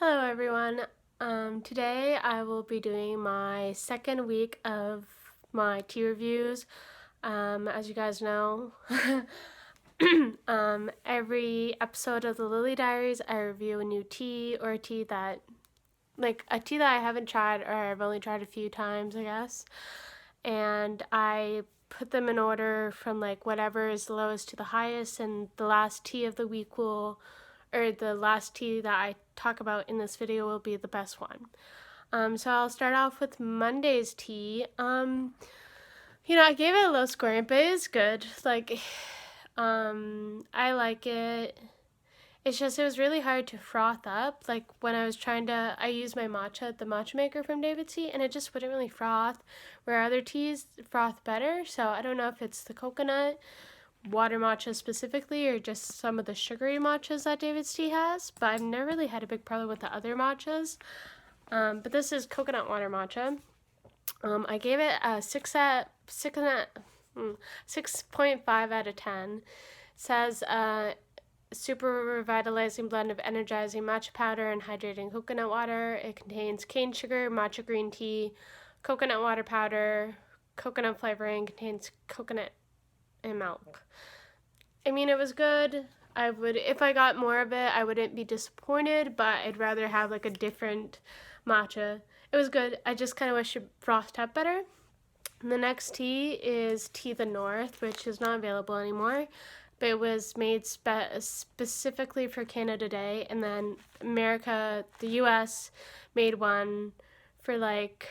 Hello everyone. Today I will be doing my second week of my tea reviews. As you guys know, every episode of the Lily Diaries I review a new tea or a tea that I haven't tried or I've only tried a few times, I guess. And I put them in order from like whatever is the lowest to the highest, and the last tea of the week the last tea that I talk about in this video will be the best one. So I'll start off with Monday's tea. I gave it a low scoring, but it is good. I like it. It's just it was really hard to froth up. Like when I used my matcha, the matcha maker from David's Tea, and it just wouldn't really froth. Where other teas froth better. So I don't know if it's the coconut water matcha specifically or just some of the sugary matchas that David's Tea has, but I've never really had a big problem with the other matchas. But this is coconut water matcha. I gave it a 6.5 out of 10. It says super revitalizing blend of energizing matcha powder and hydrating coconut water. It contains cane sugar, matcha green tea, coconut water powder, coconut flavoring, contains coconut and milk. I mean, it was good. If I got more of it, I wouldn't be disappointed, but I'd rather have like a different matcha. It was good. I just kind of wish it frothed up better. And the next tea is Tea the North, which is not available anymore, but it was made specifically for Canada Day, and then the US, made one for like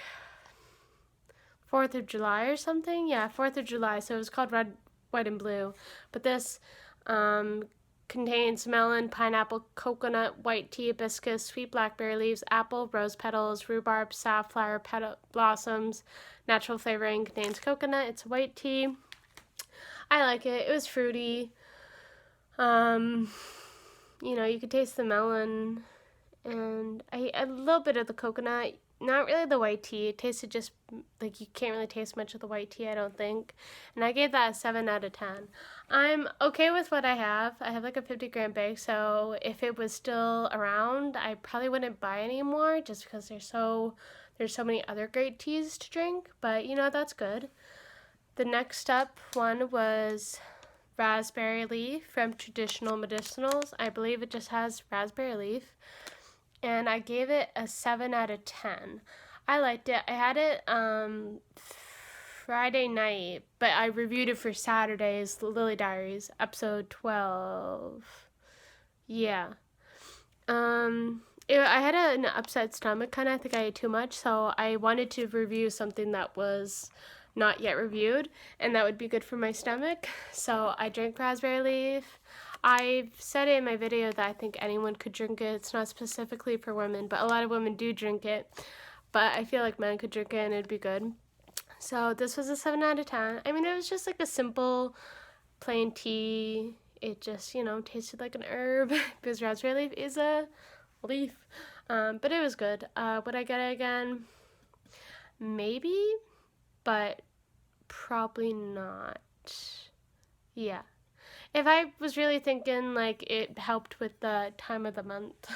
4th of July or something. Yeah, 4th of July. So it was called Red, White, and Blue. But this contains melon, pineapple, coconut, white tea, hibiscus, sweet blackberry leaves, apple, rose petals, rhubarb, safflower blossoms. Natural flavoring, contains coconut. It's white tea. I like it. It was fruity. You could taste the melon and a little bit of the coconut. Not really the white tea. It tasted just like you can't really taste much of the white tea, I don't think. And I gave that a 7 out of 10. I'm okay with what I have. I have like a 50-gram bag, so if it was still around, I probably wouldn't buy any more just because there's so many other great teas to drink. But that's good. The next up one was raspberry leaf from Traditional Medicinals. I believe it just has raspberry leaf. And I gave it a 7 out of 10. I liked it. I had it Friday night, but I reviewed it for Saturday's Lily Diaries, episode 12. Yeah. I had an upset stomach, kind of. I think I ate too much, so I wanted to review something that was not yet reviewed, and that would be good for my stomach. So I drank raspberry leaf. I've said it in my video that I think anyone could drink it. It's not specifically for women, but a lot of women do drink it. But I feel like men could drink it and it'd be good. So this was a 7 out of 10. I mean, it was just like a simple, plain tea. It just, tasted like an herb because raspberry leaf is a leaf. But it was good. Would I get it again? Maybe, but probably not. Yeah. If I was really thinking like it helped with the time of the month,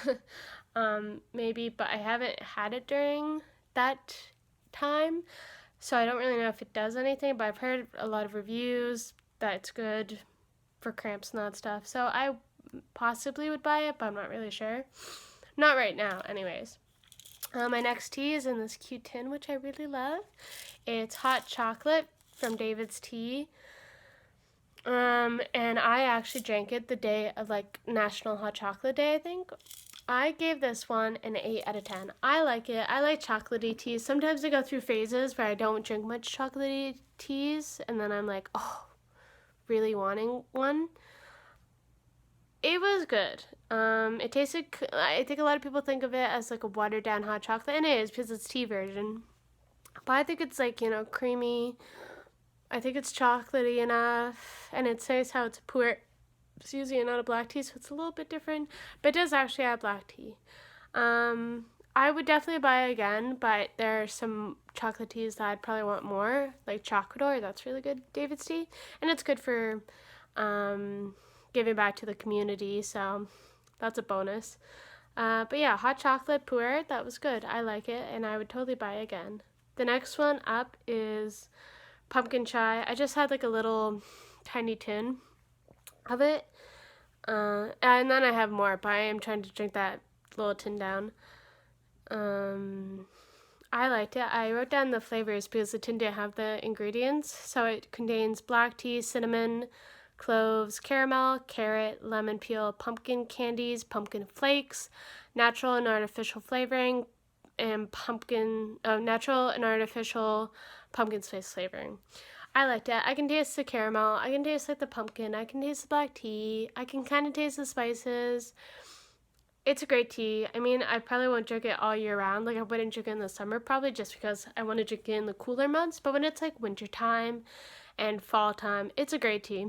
maybe, but I haven't had it during that time, so I don't really know if it does anything, but I've heard a lot of reviews that it's good for cramps and that stuff, so I possibly would buy it, but I'm not really sure. Not right now, anyways. My next tea is in this cute tin, which I really love. It's hot chocolate from David's Tea. And I actually drank it the day of like National Hot Chocolate Day, I think. I gave this one an 8 out of 10. I like it. I like chocolatey teas. Sometimes I go through phases where I don't drink much chocolatey teas, and then I'm like, oh, really wanting one. It was good. It tasted, I think a lot of people think of it as like a watered down hot chocolate, and it is because it's tea version. But I think it's like, creamy. I think it's chocolatey enough, and it's nice how it's and not a black tea, so it's a little bit different, but it does actually have black tea. I would definitely buy it again, but there are some chocolate teas that I'd probably want more, like Chocodor. That's really good, David's Tea, and it's good for giving back to the community, so that's a bonus. But yeah, hot chocolate pu'er, that was good. I like it, and I would totally buy it again. The next one up is pumpkin chai. I just had like a little tiny tin of it. And then I have more, but I am trying to drink that little tin down. I liked it. I wrote down the flavors because the tin didn't have the ingredients. So it contains black tea, cinnamon, cloves, caramel, carrot, lemon peel, pumpkin candies, pumpkin flakes, natural and artificial flavoring, and natural and artificial pumpkin spice flavoring. I liked it. I can taste the caramel. I can taste like the pumpkin. I can taste the black tea. I can kind of taste the spices. It's a great tea. I mean, I probably won't drink it all year round. Like, I wouldn't drink it in the summer, probably just because I want to drink it in the cooler months. But when it's like winter time and fall time, it's a great tea.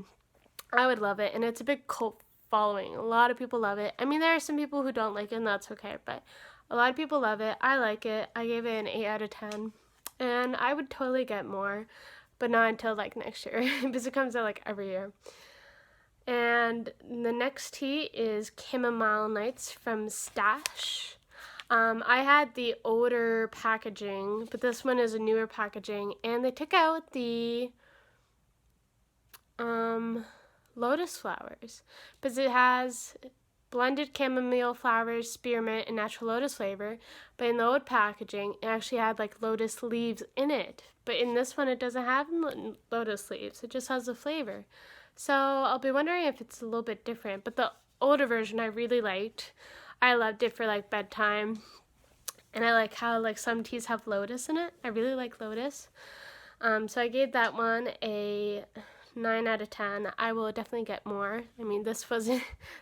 I would love it. And it's a big cult following. A lot of people love it. I mean, there are some people who don't like it, and that's okay. But a lot of people love it. I like it. I gave it an 8 out of 10. And I would totally get more, but not until like next year because it comes out like every year. And the next tea is Chamomile Nights from Stash. I had the older packaging, but this one is a newer packaging, and they took out the lotus flowers because it has blended chamomile flowers, spearmint, and natural lotus flavor. But in the old packaging, it actually had like lotus leaves in it. But in this one, it doesn't have lotus leaves. It just has the flavor. So I'll be wondering if it's a little bit different. But the older version I really liked. I loved it for like bedtime. And I like how like some teas have lotus in it. I really like lotus. So I gave that one a 9 out of 10. I will definitely get more. I mean, this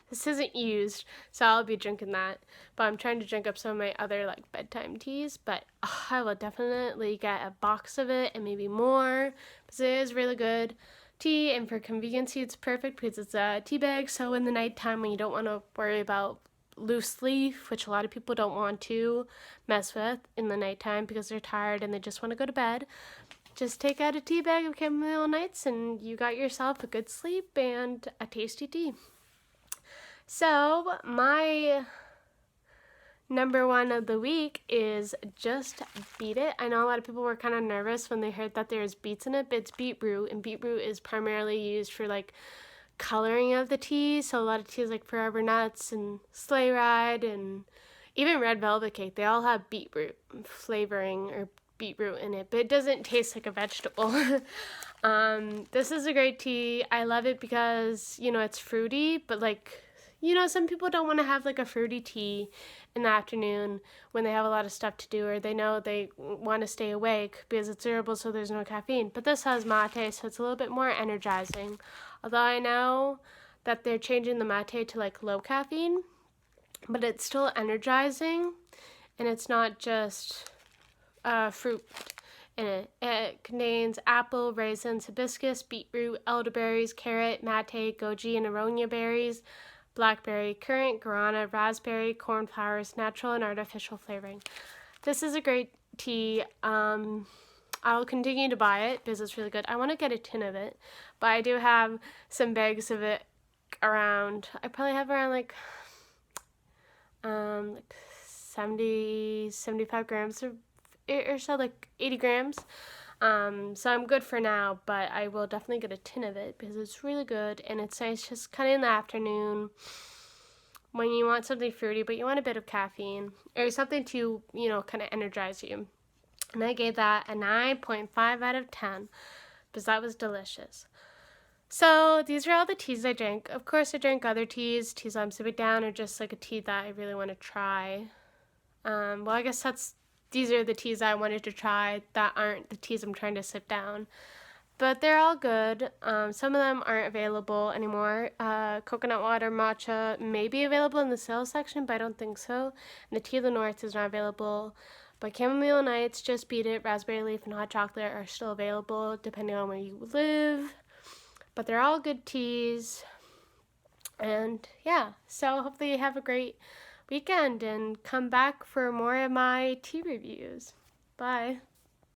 isn't used, so I'll be drinking that. But I'm trying to drink up some of my other like bedtime teas. But I will definitely get a box of it and maybe more because it is really good tea, and for convenience, it's perfect because it's a tea bag. So in the nighttime when you don't want to worry about loose leaf, which a lot of people don't want to mess with in the nighttime because they're tired and they just want to go to bed, just take out a tea bag of Chamomile Nights and you got yourself a good sleep and a tasty tea. So my number one of the week is Just Beet It. I know a lot of people were kind of nervous when they heard that there's beets in it, but it's beetroot, and beetroot is primarily used for like coloring of the tea. So a lot of teas like Forever Nuts and Sleigh Ride and even Red Velvet Cake, they all have beetroot flavoring or beetroot in it, but it doesn't taste like a vegetable. This is a great tea. I love it because, it's fruity, but like, some people don't want to have like a fruity tea in the afternoon when they have a lot of stuff to do, or they know they want to stay awake because it's herbal, so there's no caffeine. But this has mate, so it's a little bit more energizing. Although I know that they're changing the mate to like low caffeine, but it's still energizing, and it's not just fruit in it. It contains apple, raisins, hibiscus, beetroot, elderberries, carrot, mate, goji, and aronia berries, blackberry, currant, guarana, raspberry, cornflowers, natural and artificial flavoring. This is a great tea. I'll continue to buy it because it's really good. I want to get a tin of it, but I do have some bags of it around. I probably have around like 70, 75 grams or so, like 80 grams. So I'm good for now, but I will definitely get a tin of it because it's really good, and it's nice just kind of in the afternoon when you want something fruity, but you want a bit of caffeine or something to, kind of energize you. And I gave that a 9.5 out of 10 because that was delicious. So these are all the teas I drank. Of course, I drank other teas I'm sipping down, or just like a tea that I really want to try. Well, I guess these are the teas I wanted to try that aren't the teas I'm trying to sip down. But they're all good. Some of them aren't available anymore. Coconut water matcha may be available in the sales section, but I don't think so. And the Tea of the North is not available. But Chamomile Nights, Just Beet It, Raspberry Leaf, and Hot Chocolate are still available depending on where you live. But they're all good teas. And yeah, so hopefully you have a great weekend and come back for more of my tea reviews. Bye.